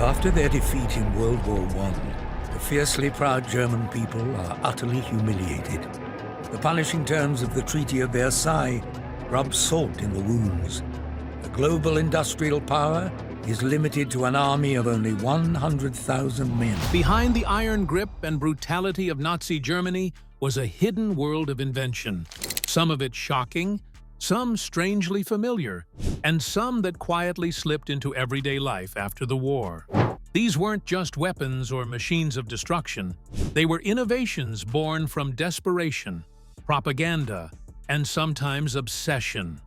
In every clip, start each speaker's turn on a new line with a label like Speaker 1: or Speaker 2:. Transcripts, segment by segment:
Speaker 1: After their defeat in World War I, the fiercely proud German people are utterly humiliated. The punishing terms of the Treaty of Versailles rub salt in the wounds. The global industrial power is limited to an army of only 100,000 men.
Speaker 2: Behind the iron grip and brutality of Nazi Germany was a hidden world of invention, some of it shocking, some strangely familiar, and some that quietly slipped into everyday life after the war. These weren't just weapons or machines of destruction. They were innovations born from desperation, propaganda, and sometimes obsession.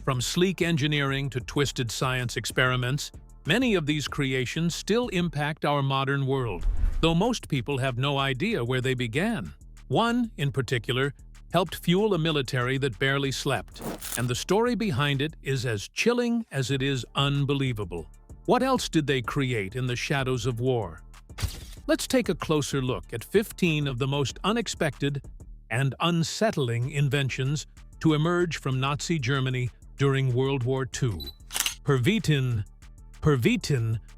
Speaker 2: From sleek engineering to twisted science experiments, many of these creations still impact our modern world, though most people have no idea where they began. One, in particular, helped fuel a military that barely slept, and the story behind it is as chilling as it is unbelievable. What else did they create in the shadows of war? Let's take a closer look at 15 of the most unexpected and unsettling inventions to emerge from Nazi Germany during World War II. Pervitin,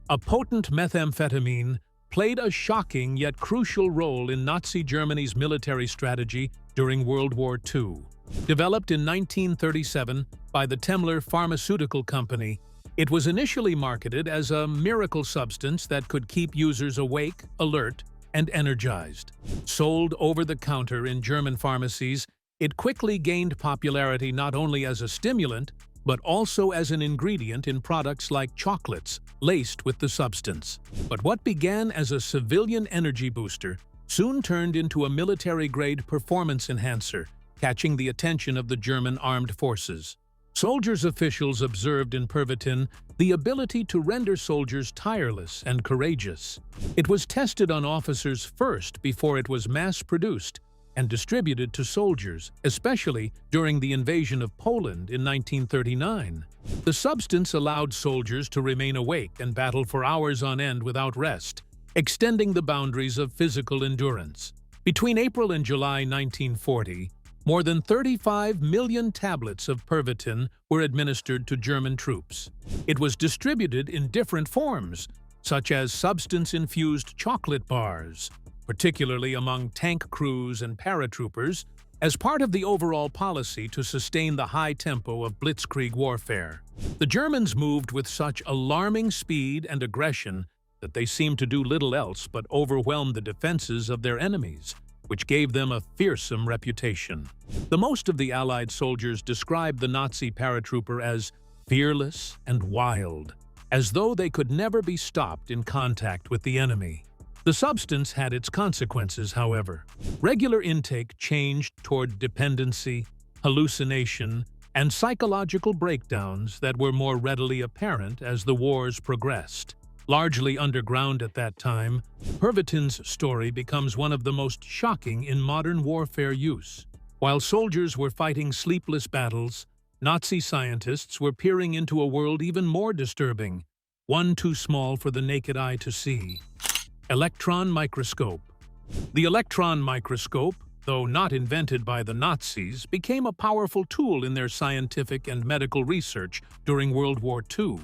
Speaker 2: a potent methamphetamine, played a shocking yet crucial role in Nazi Germany's military strategy during World War II. Developed in 1937 by the Temmler Pharmaceutical Company, it was initially marketed as a miracle substance that could keep users awake, alert, and energized. Sold over-the-counter in German pharmacies, it quickly gained popularity not only as a stimulant, but also as an ingredient in products like chocolates laced with the substance. But what began as a civilian energy booster soon turned into a military-grade performance enhancer, catching the attention of the German armed forces. Soldiers' officials observed in Pervitin the ability to render soldiers tireless and courageous. It was tested on officers first before it was mass-produced and distributed to soldiers, especially during the invasion of Poland in 1939. The substance allowed soldiers to remain awake and battle for hours on end without rest, extending the boundaries of physical endurance. Between April and July 1940, more than 35 million tablets of Pervitin were administered to German troops. It was distributed in different forms, such as substance-infused chocolate bars, particularly among tank crews and paratroopers, as part of the overall policy to sustain the high tempo of blitzkrieg warfare. The Germans moved with such alarming speed and aggression that they seemed to do little else but overwhelm the defenses of their enemies, which gave them a fearsome reputation. The most of the Allied soldiers described the Nazi paratrooper as fearless and wild, as though they could never be stopped in contact with the enemy. The substance had its consequences, however. Regular intake changed toward dependency, hallucination, and psychological breakdowns that were more readily apparent as the wars progressed. Largely underground at that time, Pervitin's story becomes one of the most shocking in modern warfare use. While soldiers were fighting sleepless battles, Nazi scientists were peering into a world even more disturbing, one too small for the naked eye to see. Electron Microscope. The electron microscope, though not invented by the Nazis, became a powerful tool in their scientific and medical research during World War II.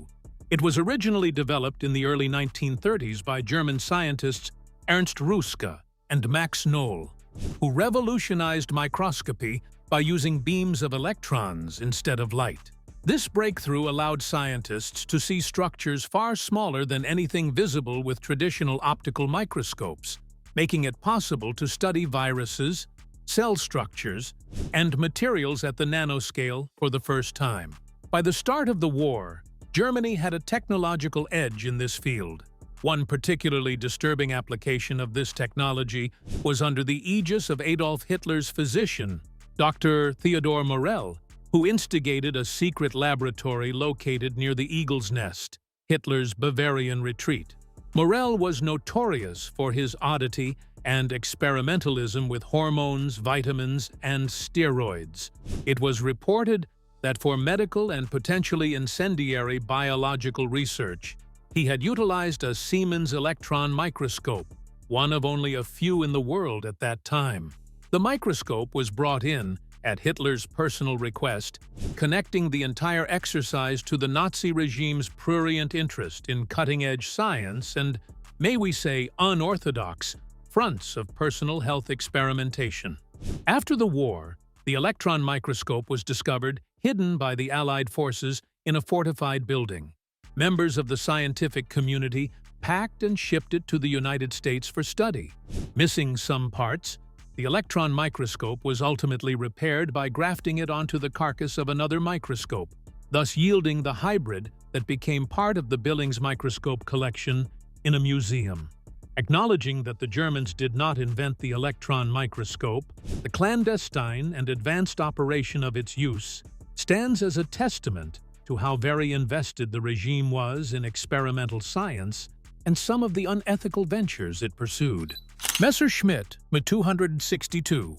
Speaker 2: It was originally developed in the early 1930s by German scientists Ernst Ruska and Max Knoll, who revolutionized microscopy by using beams of electrons instead of light. This breakthrough allowed scientists to see structures far smaller than anything visible with traditional optical microscopes, making it possible to study viruses, cell structures, and materials at the nanoscale for the first time. By the start of the war, Germany had a technological edge in this field. One particularly disturbing application of this technology was under the aegis of Adolf Hitler's physician, Dr. Theodor Morell, who instigated a secret laboratory located near the Eagle's Nest, Hitler's Bavarian retreat. Morell was notorious for his oddity and experimentalism with hormones, vitamins, and steroids. It was reported that for medical and potentially incendiary biological research, he had utilized a Siemens electron microscope, one of only a few in the world at that time. The microscope was brought in at Hitler's personal request, connecting the entire exercise to the Nazi regime's prurient interest in cutting-edge science and, may we say, unorthodox fronts of personal health experimentation. After the war, the electron microscope was discovered hidden by the Allied forces in a fortified building. Members of the scientific community packed and shipped it to the United States for study. Missing some parts, the electron microscope was ultimately repaired by grafting it onto the carcass of another microscope, thus yielding the hybrid that became part of the Billings microscope collection in a museum. Acknowledging that the Germans did not invent the electron microscope, the clandestine and advanced operation of its use stands as a testament to how very invested the regime was in experimental science and some of the unethical ventures it pursued. Messerschmitt Me 262.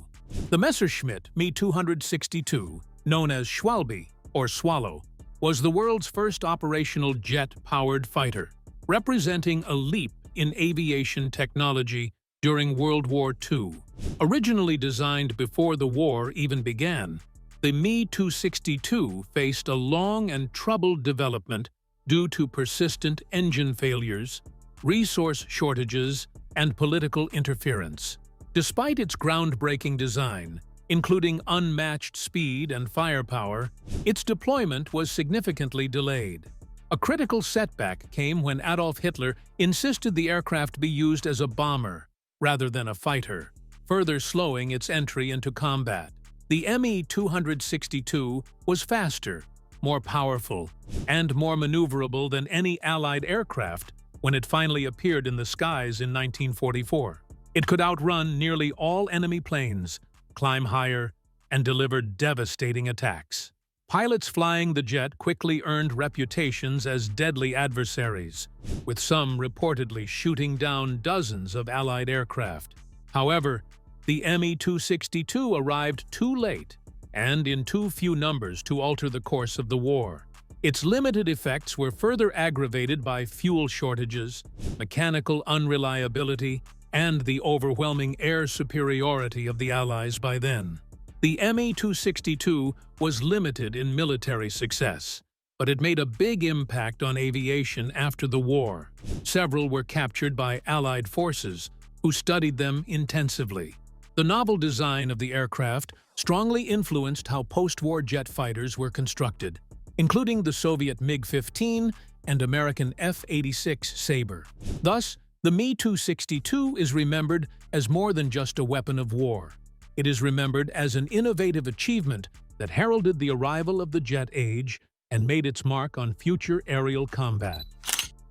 Speaker 2: The Messerschmitt Me 262, known as Schwalbe or Swallow, was the world's first operational jet-powered fighter, representing a leap in aviation technology during World War II. Originally designed before the war even began, the Me 262 faced a long and troubled development due to persistent engine failures, resource shortages, and political interference. Despite its groundbreaking design, including unmatched speed and firepower, its deployment was significantly delayed. A critical setback came when Adolf Hitler insisted the aircraft be used as a bomber rather than a fighter, further slowing its entry into combat. The Me 262 was faster, more powerful, and more maneuverable than any Allied aircraft when it finally appeared in the skies in 1944. It could outrun nearly all enemy planes, climb higher, and deliver devastating attacks. Pilots flying the jet quickly earned reputations as deadly adversaries, with some reportedly shooting down dozens of Allied aircraft. However, the Me 262 arrived too late and in too few numbers to alter the course of the war. Its limited effects were further aggravated by fuel shortages, mechanical unreliability, and the overwhelming air superiority of the Allies by then. The Me 262 was limited in military success, but it made a big impact on aviation after the war. Several were captured by Allied forces, who studied them intensively. The novel design of the aircraft strongly influenced how post-war jet fighters were constructed, including the Soviet MiG-15 and American F-86 Sabre. Thus, the Me 262 is remembered as more than just a weapon of war. It is remembered as an innovative achievement that heralded the arrival of the jet age and made its mark on future aerial combat.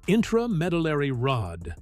Speaker 2: Intramedullary Rod.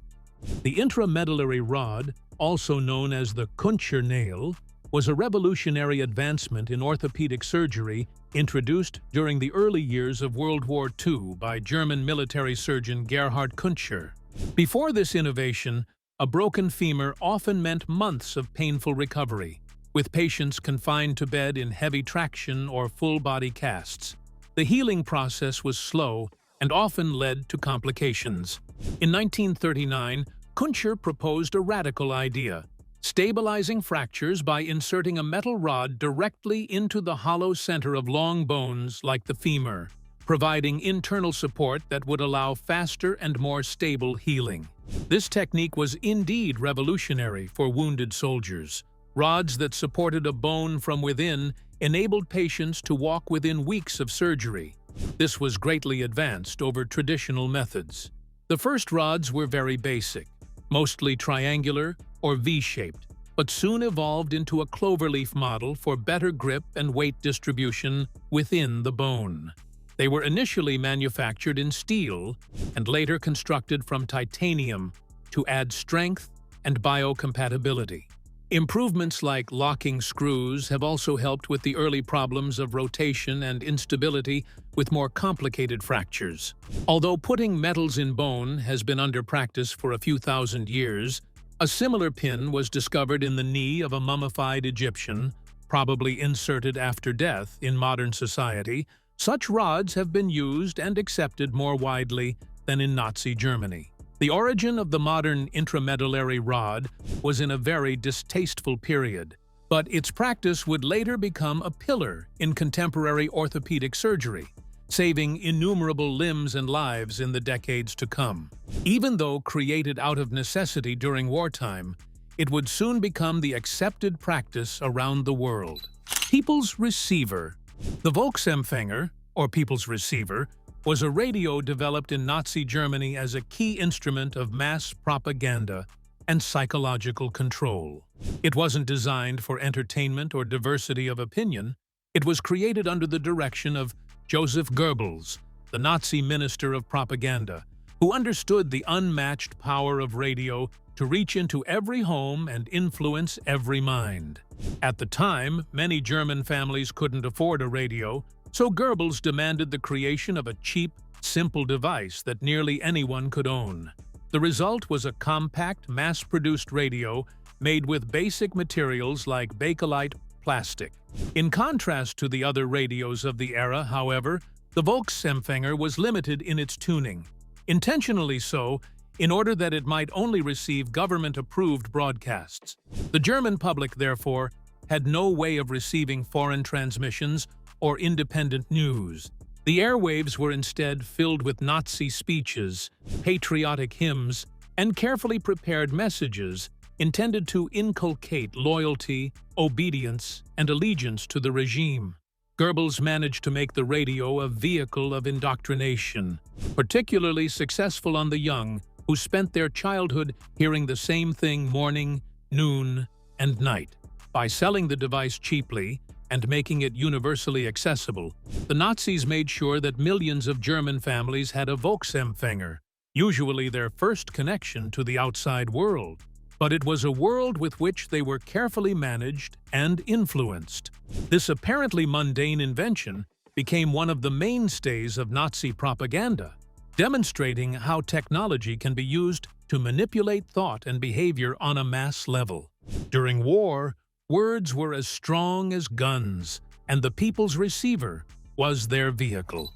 Speaker 2: The intramedullary rod, also known as the Kuntscher nail, was a revolutionary advancement in orthopedic surgery introduced during the early years of World War II by German military surgeon Gerhard Kuntscher. Before this innovation, a broken femur often meant months of painful recovery, with patients confined to bed in heavy traction or full-body casts. The healing process was slow and often led to complications. In 1939, Kuntscher proposed a radical idea: stabilizing fractures by inserting a metal rod directly into the hollow center of long bones like the femur, providing internal support that would allow faster and more stable healing. This technique was indeed revolutionary for wounded soldiers. Rods that supported a bone from within enabled patients to walk within weeks of surgery. This was greatly advanced over traditional methods. The first rods were very basic, mostly triangular or V-shaped, but soon evolved into a cloverleaf model for better grip and weight distribution within the bone. They were initially manufactured in steel and later constructed from titanium to add strength and biocompatibility. Improvements like locking screws have also helped with the early problems of rotation and instability with more complicated fractures. Although putting metals in bone has been under practice for a few thousand years, a similar pin was discovered in the knee of a mummified Egyptian, probably inserted after death in modern society. Such rods have been used and accepted more widely than in Nazi Germany. The origin of the modern intramedullary rod was in a very distasteful period, but its practice would later become a pillar in contemporary orthopedic surgery, saving innumerable limbs and lives in the decades to come. Even though created out of necessity during wartime, it would soon become the accepted practice around the world. People's receiver. The Volksempfänger, or people's receiver, was a radio developed in Nazi Germany as a key instrument of mass propaganda and psychological control. It wasn't designed for entertainment or diversity of opinion. It was created under the direction of Joseph Goebbels, the Nazi minister of propaganda, who understood the unmatched power of radio to reach into every home and influence every mind. At the time, many German families couldn't afford a radio, so Goebbels demanded the creation of a cheap, simple device that nearly anyone could own. The result was a compact, mass-produced radio made with basic materials like bakelite plastic. In contrast to the other radios of the era, however, the Volksempfänger was limited in its tuning, intentionally so, in order that it might only receive government-approved broadcasts. The German public, therefore, had no way of receiving foreign transmissions or independent news. The airwaves were instead filled with Nazi speeches, patriotic hymns, and carefully prepared messages intended to inculcate loyalty, obedience, and allegiance to the regime. Goebbels managed to make the radio a vehicle of indoctrination, particularly successful on the young, who spent their childhood hearing the same thing morning, noon, and night. By selling the device cheaply and making it universally accessible, the Nazis made sure that millions of German families had a Volksempfänger, usually their first connection to the outside world. But it was a world with which they were carefully managed and influenced. This apparently mundane invention became one of the mainstays of Nazi propaganda, demonstrating how technology can be used to manipulate thought and behavior on a mass level. During war, words were as strong as guns, and the people's receiver was their vehicle.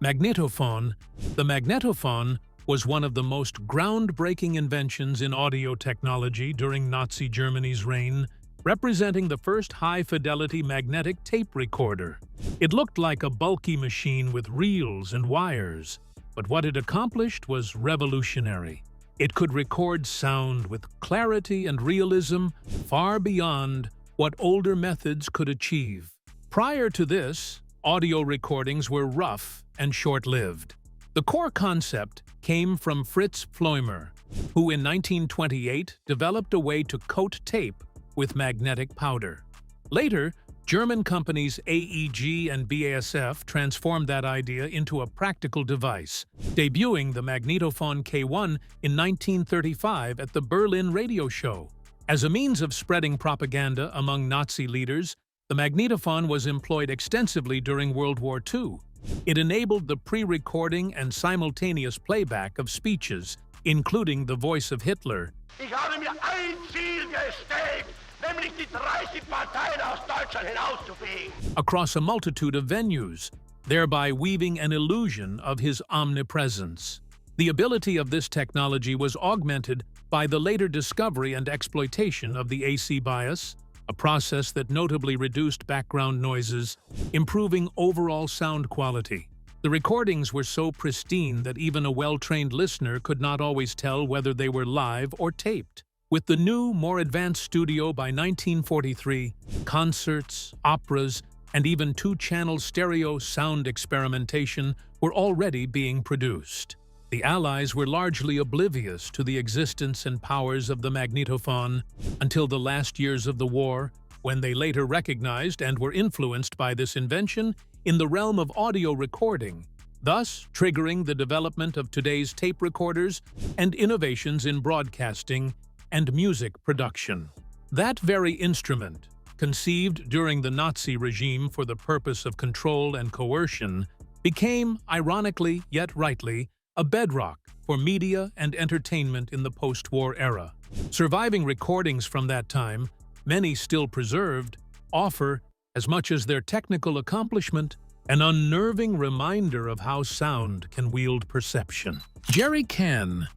Speaker 2: Magnetophone. The magnetophone was one of the most groundbreaking inventions in audio technology during Nazi Germany's reign, representing the first high-fidelity magnetic tape recorder. It looked like a bulky machine with reels and wires, but what it accomplished was revolutionary. It could record sound with clarity and realism far beyond what older methods could achieve. Prior to this, audio recordings were rough and short-lived. The core concept came from Fritz Pfleumer, who in 1928 developed a way to coat tape with magnetic powder. Later, German companies AEG and BASF transformed that idea into a practical device, debuting the Magnetophone K1 in 1935 at the Berlin Radio Show. As a means of spreading propaganda among Nazi leaders, the magnetophone was employed extensively during World War II. It enabled the pre-recording and simultaneous playback of speeches, including the voice of Hitler.
Speaker 3: Ich habe mir ein Ziel gesteckt, nämlich die 30 Parteien aus Deutschland hinauszufegen.
Speaker 2: Across a multitude of venues, thereby weaving an illusion of his omnipresence. The ability of this technology was augmented by the later discovery and exploitation of the AC bias, a process that notably reduced background noises, improving overall sound quality. The recordings were so pristine that even a well-trained listener could not always tell whether they were live or taped. With the new, more advanced studio by 1943, concerts, operas, and even two-channel stereo sound experimentation were already being produced. The Allies were largely oblivious to the existence and powers of the magnetophone until the last years of the war, when they later recognized and were influenced by this invention in the realm of audio recording, thus triggering the development of today's tape recorders and innovations in broadcasting and music production. That very instrument, conceived during the Nazi regime for the purpose of control and coercion, became, ironically yet rightly, a bedrock for media and entertainment in the post-war era. Surviving recordings from that time, many still preserved, offer, as much as their technical accomplishment, an unnerving reminder of how sound can wield perception. Jerry can.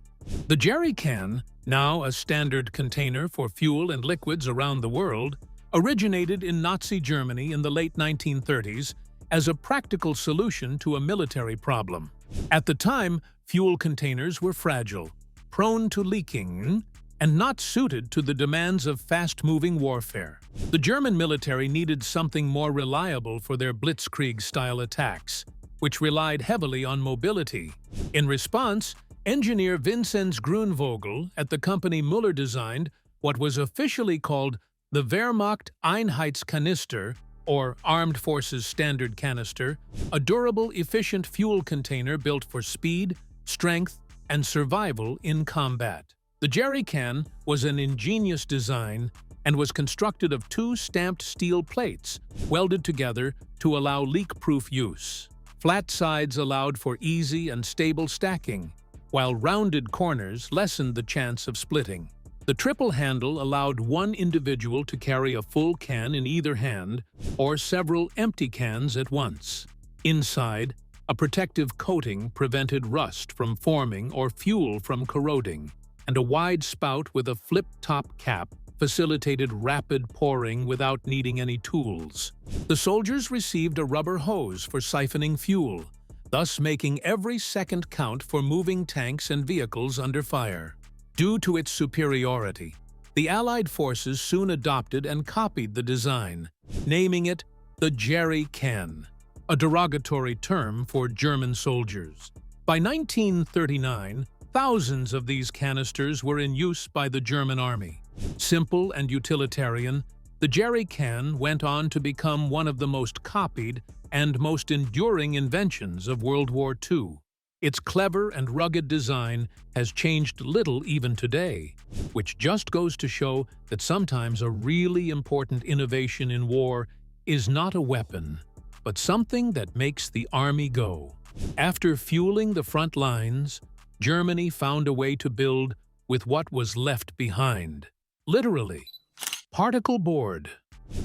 Speaker 2: The jerry can, now a standard container for fuel and liquids around the world, originated in Nazi Germany in the late 1930s as a practical solution to a military problem. At the time, fuel containers were fragile, prone to leaking, and not suited to the demands of fast-moving warfare. The German military needed something more reliable for their blitzkrieg-style attacks, which relied heavily on mobility. In response, engineer Vinzenz Grunvogel at the company Müller designed what was officially called the Wehrmacht Einheitskanister, or Armed Forces Standard Canister, a durable, efficient fuel container built for speed, strength, and survival in combat. The jerry can was an ingenious design and was constructed of two stamped steel plates welded together to allow leak-proof use. Flat sides allowed for easy and stable stacking, while rounded corners lessened the chance of splitting. The triple handle allowed one individual to carry a full can in either hand or several empty cans at once. Inside, a protective coating prevented rust from forming or fuel from corroding, and a wide spout with a flip-top cap facilitated rapid pouring without needing any tools. The soldiers received a rubber hose for siphoning fuel, thus making every second count for moving tanks and vehicles under fire. Due to its superiority, the Allied forces soon adopted and copied the design, naming it the jerry can, a derogatory term for German soldiers. By 1939, thousands of these canisters were in use by the German army. Simple and utilitarian, the jerry can went on to become one of the most copied and most enduring inventions of World War II. Its clever and rugged design has changed little even today, which just goes to show that sometimes a really important innovation in war is not a weapon, but something that makes the army go. After fueling the front lines, Germany found a way to build with what was left behind. Literally. Particle board.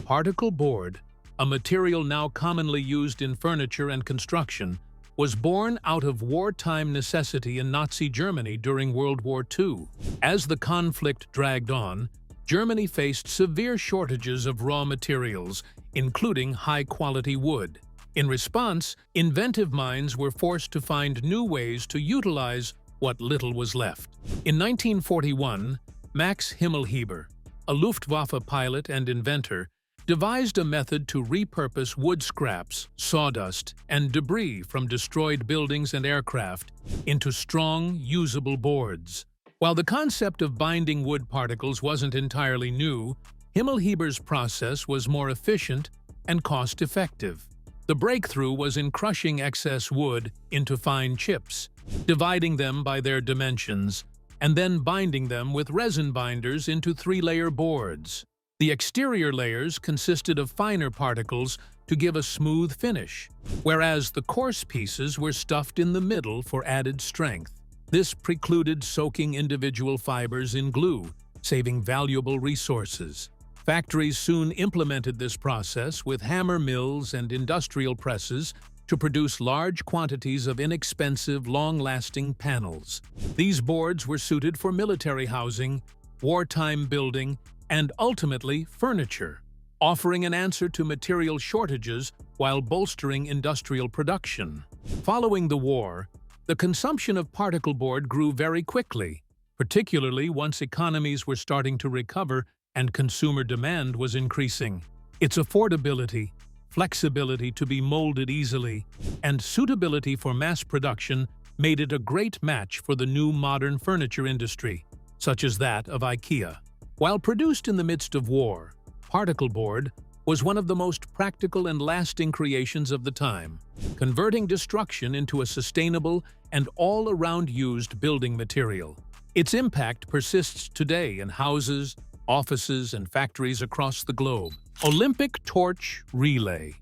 Speaker 2: Particle board, a material now commonly used in furniture and construction, was born out of wartime necessity in Nazi Germany during World War II. As the conflict dragged on, Germany faced severe shortages of raw materials, including high-quality wood. In response, inventive minds were forced to find new ways to utilize what little was left. In 1941, Max Himmelheber, a Luftwaffe pilot and inventor, devised a method to repurpose wood scraps, sawdust, and debris from destroyed buildings and aircraft into strong, usable boards. While the concept of binding wood particles wasn't entirely new, Himmelheber's process was more efficient and cost-effective. The breakthrough was in crushing excess wood into fine chips, dividing them by their dimensions, and then binding them with resin binders into three-layer boards. The exterior layers consisted of finer particles to give a smooth finish, whereas the coarse pieces were stuffed in the middle for added strength. This precluded soaking individual fibers in glue, saving valuable resources. Factories soon implemented this process with hammer mills and industrial presses to produce large quantities of inexpensive, long-lasting panels. These boards were suited for military housing, wartime building, and ultimately furniture, offering an answer to material shortages while bolstering industrial production. Following the war, the consumption of particle board grew very quickly, particularly once economies were starting to recover and consumer demand was increasing. Its affordability, flexibility to be molded easily, and suitability for mass production made it a great match for the new modern furniture industry, such as that of IKEA. While produced in the midst of war, particle board was one of the most practical and lasting creations of the time, converting destruction into a sustainable and all-around used building material. Its impact persists today in houses, offices, and factories across the globe. Olympic Torch Relay.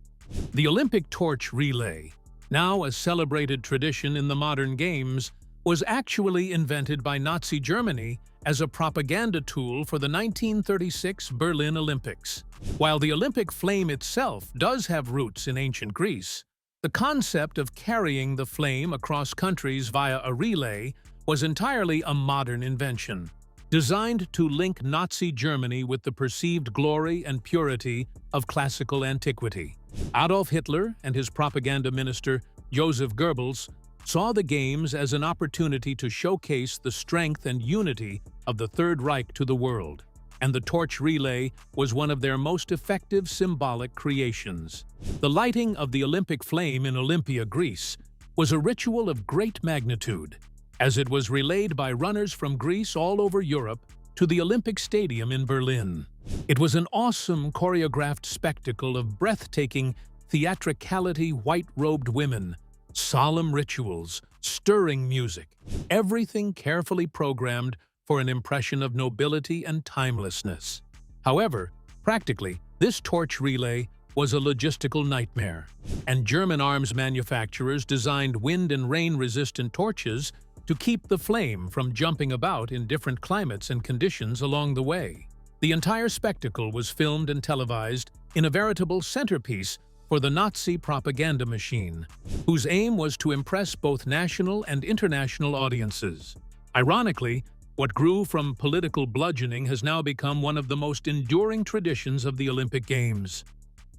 Speaker 2: The Olympic Torch Relay, now a celebrated tradition in the modern games, was actually invented by Nazi Germany as a propaganda tool for the 1936 Berlin Olympics. While the Olympic flame itself does have roots in ancient Greece, the concept of carrying the flame across countries via a relay was entirely a modern invention. designed to link Nazi Germany with the perceived glory and purity of classical antiquity. Adolf Hitler and his propaganda minister, Joseph Goebbels, saw the Games as an opportunity to showcase the strength and unity of the Third Reich to the world, and the torch relay was one of their most effective symbolic creations. The lighting of the Olympic flame in Olympia, Greece, was a ritual of great magnitude, as it was relayed by runners from Greece all over Europe to the Olympic Stadium in Berlin. It was an awesome choreographed spectacle of breathtaking theatricality, white-robed women, solemn rituals, stirring music, everything carefully programmed for an impression of nobility and timelessness. However, practically, this torch relay was a logistical nightmare, and German arms manufacturers designed wind and rain-resistant torches to keep the flame from jumping about in different climates and conditions along the way. The entire spectacle was filmed and televised in a veritable centerpiece for the Nazi propaganda machine, whose aim was to impress both national and international audiences. Ironically, what grew from political bludgeoning has now become one of the most enduring traditions of the Olympic Games.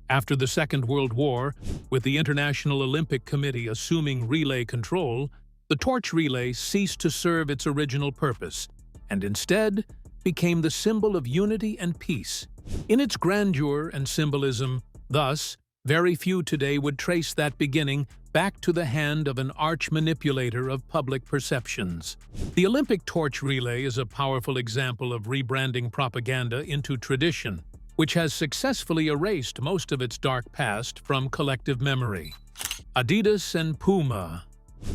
Speaker 2: After the Second World War, with the International Olympic Committee assuming relay control, the torch relay ceased to serve its original purpose, and instead became the symbol of unity and peace. In its grandeur and symbolism, thus, very few today would trace that beginning back to the hand of an arch-manipulator of public perceptions. The Olympic torch relay is a powerful example of rebranding propaganda into tradition, which has successfully erased most of its dark past from collective memory. Adidas and Puma,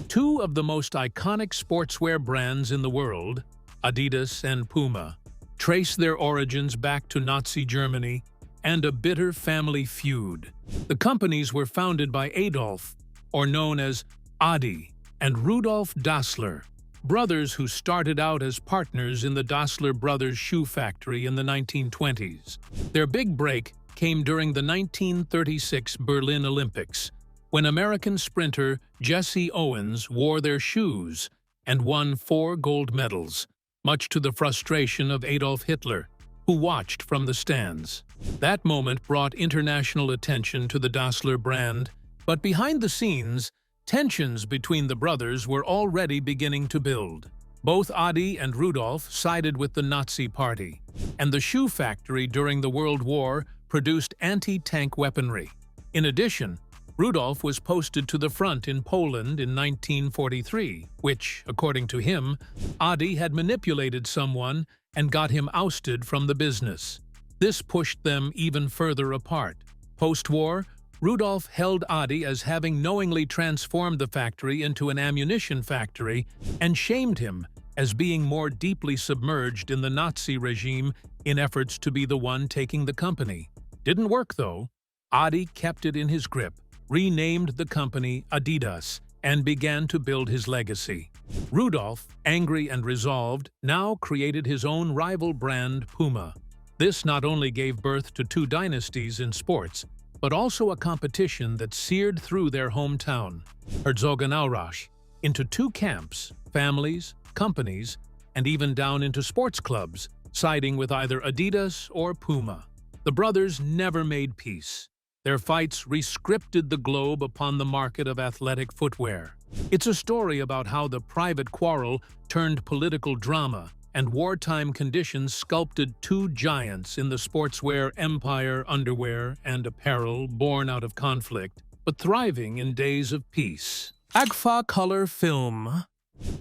Speaker 2: two of the most iconic sportswear brands in the world, Adidas and Puma, trace their origins back to Nazi Germany and a bitter family feud. The companies were founded by Adolf, or known as Adi, and Rudolf Dassler, brothers who started out as partners in the Dassler Brothers shoe factory in the 1920s. Their big break came during the 1936 Berlin Olympics, when American sprinter Jesse Owens wore their shoes and won 4 gold medals, much to the frustration of Adolf Hitler, who watched from the stands. That moment brought international attention to the Dassler brand, but behind the scenes, tensions between the brothers were already beginning to build. Both Adi and Rudolf sided with the Nazi Party, and the shoe factory during the World War produced anti-tank weaponry. In addition, Rudolf was posted to the front in Poland in 1943, which, according to him, Adi had manipulated someone and got him ousted from the business. This pushed them even further apart. Post-war, Rudolf held Adi as having knowingly transformed the factory into an ammunition factory and shamed him as being more deeply submerged in the Nazi regime in efforts to be the one taking the company. Didn't work, though. Adi kept it in his grip, renamed the company Adidas, and began to build his legacy. Rudolf, angry and resolved, now created his own rival brand, Puma. This not only gave birth to 2 dynasties in sports, but also a competition that seared through their hometown, Herzogenaurach, into 2 camps, families, companies, and even down into sports clubs, siding with either Adidas or Puma. The brothers never made peace. Their fights re-scripted the globe upon the market of athletic footwear. It's a story about how the private quarrel turned political drama, and wartime conditions sculpted 2 giants in the sportswear empire, underwear, and apparel born out of conflict, but thriving in days of peace. Agacolor film.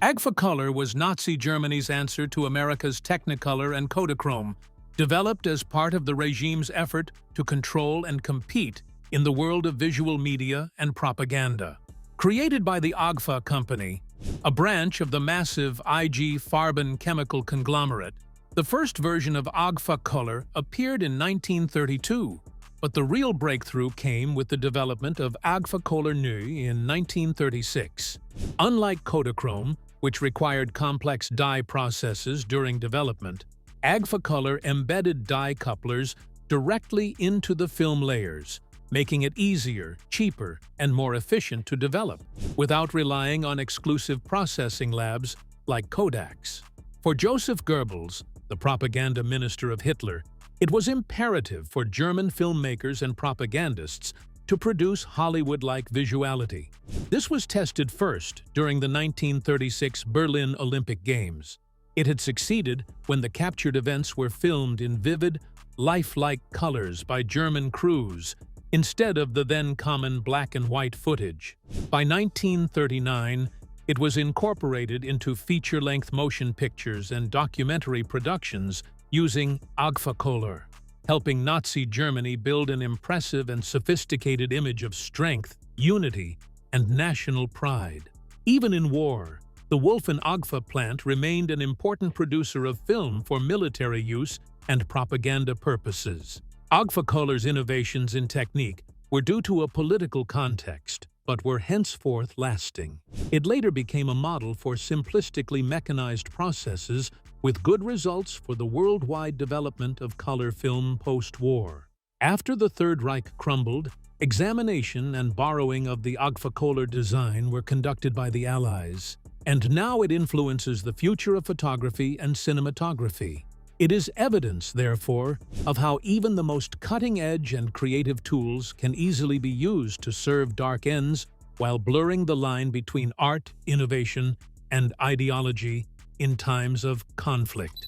Speaker 2: Agacolor was Nazi Germany's answer to America's Technicolor and Kodachrome, developed as part of the regime's effort to control and compete in the world of visual media and propaganda. Created by the Agfa Company, a branch of the massive IG Farben chemical conglomerate, the first version of Agacolor appeared in 1932, but the real breakthrough came with the development of Agacolor Neu in 1936. Unlike Kodachrome, which required complex dye processes during development, Agacolor embedded dye couplers directly into the film layers, making it easier, cheaper, and more efficient to develop, without relying on exclusive processing labs like Kodak's. For Joseph Goebbels, the propaganda minister of Hitler, it was imperative for German filmmakers and propagandists to produce Hollywood-like visuality. This was tested first during the 1936 Berlin Olympic Games. It had succeeded when the captured events were filmed in vivid, lifelike colors by German crews, instead of the then common black and white footage. By 1939, it was incorporated into feature-length motion pictures and documentary productions using Agacolor, helping Nazi Germany build an impressive and sophisticated image of strength, unity, and national pride. Even in war, the Wolfen Agfa plant remained an important producer of film for military use and propaganda purposes. Agacolor's innovations in technique were due to a political context, but were henceforth lasting. It later became a model for simplistically mechanized processes with good results for the worldwide development of color film post-war. After the Third Reich crumbled, examination and borrowing of the Agacolor design were conducted by the Allies, and now it influences the future of photography and cinematography. It is evidence, therefore, of how even the most cutting-edge and creative tools can easily be used to serve dark ends while blurring the line between art, innovation, and ideology in times of conflict.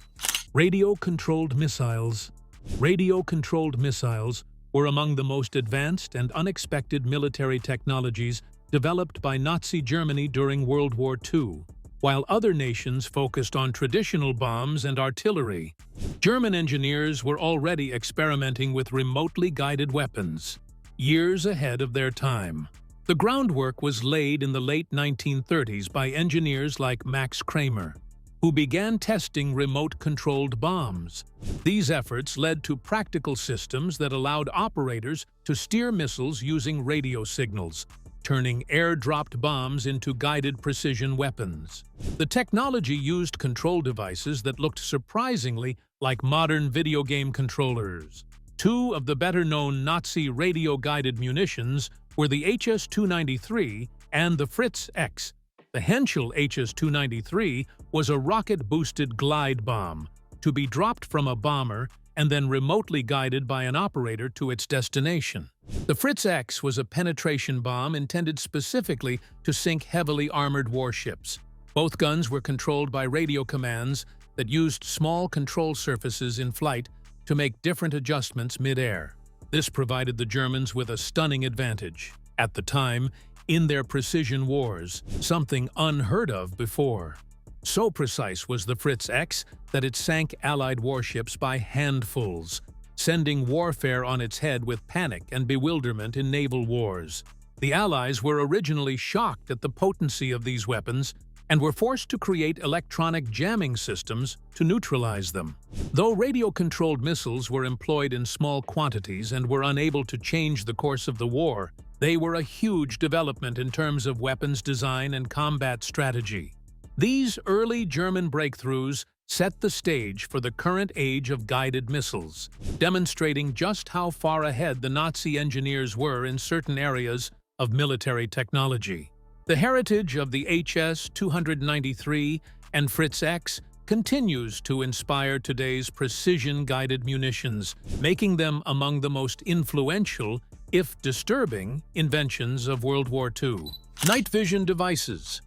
Speaker 2: Radio-controlled missiles. Radio-controlled missiles were among the most advanced and unexpected military technologies developed by Nazi Germany during World War II. While other nations focused on traditional bombs and artillery, German engineers were already experimenting with remotely guided weapons, years ahead of their time. The groundwork was laid in the late 1930s by engineers like Max Kramer, who began testing remote-controlled bombs. These efforts led to practical systems that allowed operators to steer missiles using radio signals, turning air-dropped bombs into guided precision weapons. The technology used control devices that looked surprisingly like modern video game controllers. Two of the better-known Nazi radio-guided munitions were the HS-293 and the Fritz X. The Henschel HS-293 was a rocket-boosted glide bomb to be dropped from a bomber and then remotely guided by an operator to its destination. The Fritz X was a penetration bomb intended specifically to sink heavily armored warships. Both guns were controlled by radio commands that used small control surfaces in flight to make different adjustments mid-air. This provided the Germans with a stunning advantage, at the time, in their precision wars, something unheard of before. So precise was the Fritz X that it sank Allied warships by handfuls, sending warfare on its head with panic and bewilderment in naval wars. The Allies were originally shocked at the potency of these weapons and were forced to create electronic jamming systems to neutralize them. Though radio-controlled missiles were employed in small quantities and were unable to change the course of the war, they were a huge development in terms of weapons design and combat strategy. These early German breakthroughs set the stage for the current age of guided missiles, demonstrating just how far ahead the Nazi engineers were in certain areas of military technology. The heritage of the HS-293 and Fritz X continues to inspire today's precision-guided munitions, making them among the most influential, if disturbing, inventions of World War II. Nightvision devices.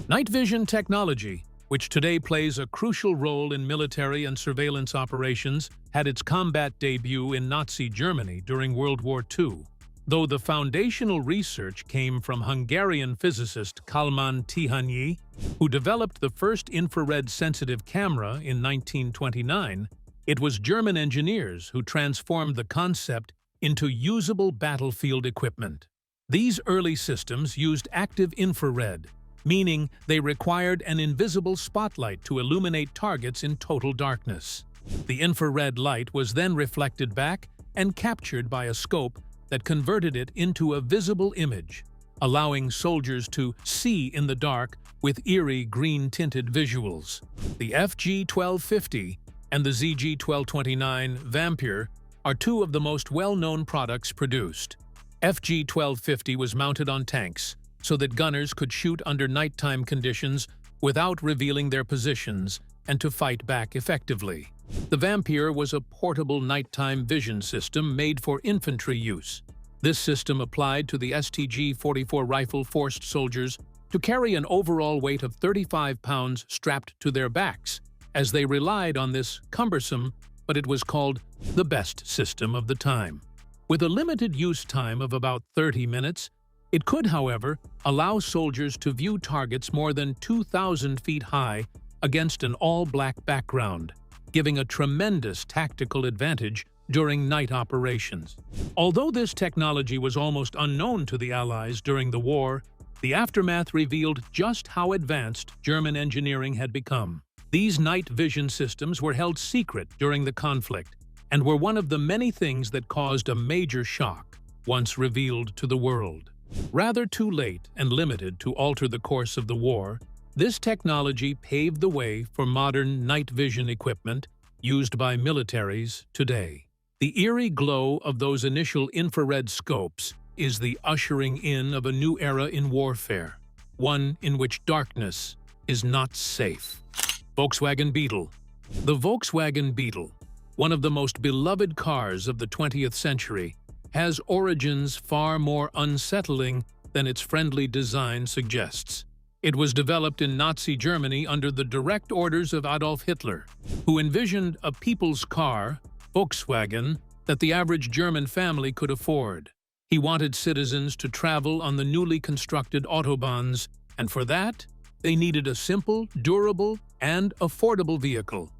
Speaker 2: Nightvision technology, which today plays a crucial role in military and surveillance operations, had its combat debut in Nazi Germany during World War II. Though the foundational research came from Hungarian physicist Kálmán Tihanyi, who developed the first infrared-sensitive camera in 1929, it was German engineers who transformed the concept into usable battlefield equipment. These early systems used active infrared, meaning they required an invisible spotlight to illuminate targets in total darkness. The infrared light was then reflected back and captured by a scope that converted it into a visible image, allowing soldiers to see in the dark with eerie green-tinted visuals. The FG-1250 and the ZG-1229 Vampire are two of the most well-known products produced. FG-1250 was mounted on tanks so that gunners could shoot under nighttime conditions without revealing their positions, and to fight back effectively. The Vampire was a portable nighttime vision system made for infantry use. This system applied to the STG-44 rifle forced soldiers to carry an overall weight of 35 pounds strapped to their backs, as they relied on this cumbersome, but it was called the best system of the time. With a limited use time of about 30 minutes, it could, however, allow soldiers to view targets more than 2,000 feet high against an all-black background, giving a tremendous tactical advantage during night operations. Although this technology was almost unknown to the Allies during the war, the aftermath revealed just how advanced German engineering had become. These night vision systems were held secret during the conflict and were one of the many things that caused a major shock once revealed to the world. Rather too late and limited to alter the course of the war, this technology paved the way for modern night vision equipment used by militaries today. The eerie glow of those initial infrared scopes is the ushering in of a new era in warfare, one in which darkness is not safe. Volkswagen Beetle. The Volkswagen Beetle, one of the most beloved cars of the 20th century, has origins far more unsettling than its friendly design suggests. It was developed in Nazi Germany under the direct orders of Adolf Hitler, who envisioned a people's car, Volkswagen, that the average German family could afford. He wanted citizens to travel on the newly constructed autobahns, and for that, they needed a simple, durable, and affordable vehicle.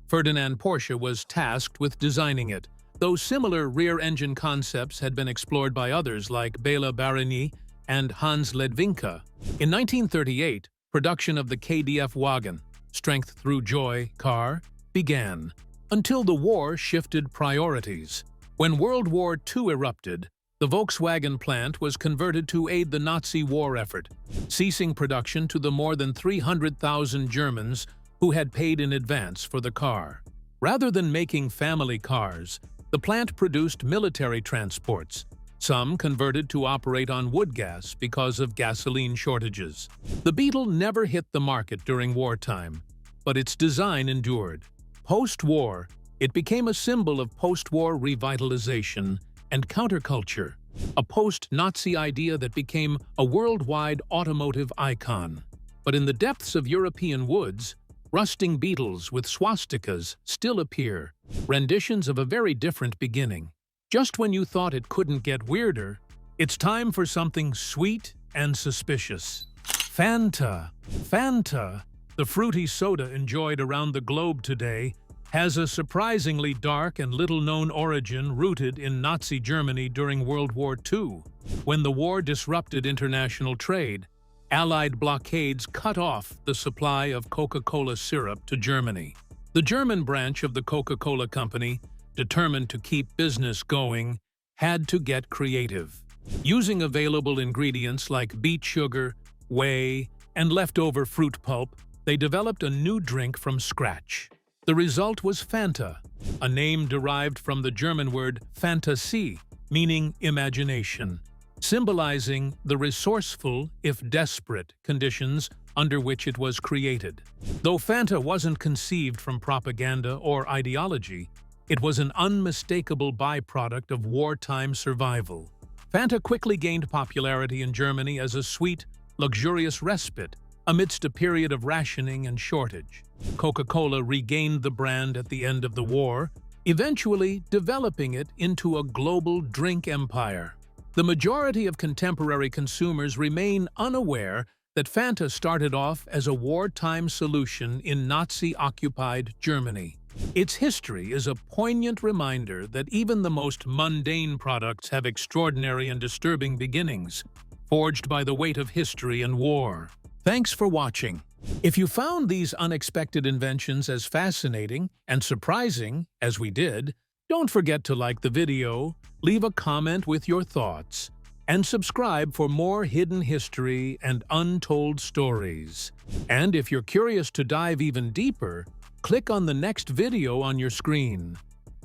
Speaker 2: Ferdinand Porsche was tasked with designing it, though similar rear-engine concepts had been explored by others like Bela Barini and Hans Ledwinka. In 1938, production of the KDF wagon, Strength Through Joy car, began, until the war shifted priorities. When World War II erupted, the Volkswagen plant was converted to aid the Nazi war effort, ceasing production to the more than 300,000 Germans who had paid in advance for the car. Rather than making family cars, the plant produced military transports, some converted to operate on wood gas because of gasoline shortages. The Beetle never hit the market during wartime, but its design endured. Post-war, it became a symbol of post-war revitalization and counterculture, a post-Nazi idea that became a worldwide automotive icon. But in the depths of European woods, rusting Beetles with swastikas still appear, renditions of a very different beginning. Just when you thought it couldn't get weirder, it's time for something sweet and suspicious. Fanta. Fanta, the fruity soda enjoyed around the globe today, has a surprisingly dark and little-known origin rooted in Nazi Germany during World War II. When the war disrupted international trade, Allied blockades cut off the supply of Coca-Cola syrup to Germany. The German branch of the Coca-Cola Company, determined to keep business going, had to get creative. Using available ingredients like beet sugar, whey, and leftover fruit pulp, they developed a new drink from scratch. The result was Fanta, a name derived from the German word Fantasie, meaning imagination, symbolizing the resourceful, if desperate, conditions under which it was created. Though Fanta wasn't conceived from propaganda or ideology, it was an unmistakable byproduct of wartime survival. Fanta quickly gained popularity in Germany as a sweet, luxurious respite amidst a period of rationing and shortage. Coca-Cola regained the brand at the end of the war, eventually developing it into a global drink empire. The majority of contemporary consumers remain unaware that Fanta started off as a wartime solution in Nazi-occupied Germany. Its history is a poignant reminder that even the most mundane products have extraordinary and disturbing beginnings, forged by the weight of history and war. Thanks for watching. If you found these unexpected inventions as fascinating and surprising as we did, don't forget to like the video, leave a comment with your thoughts, and subscribe for more hidden history and untold stories. And if you're curious to dive even deeper, click on the next video on your screen.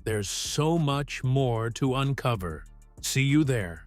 Speaker 2: There's so much more to uncover. See you there.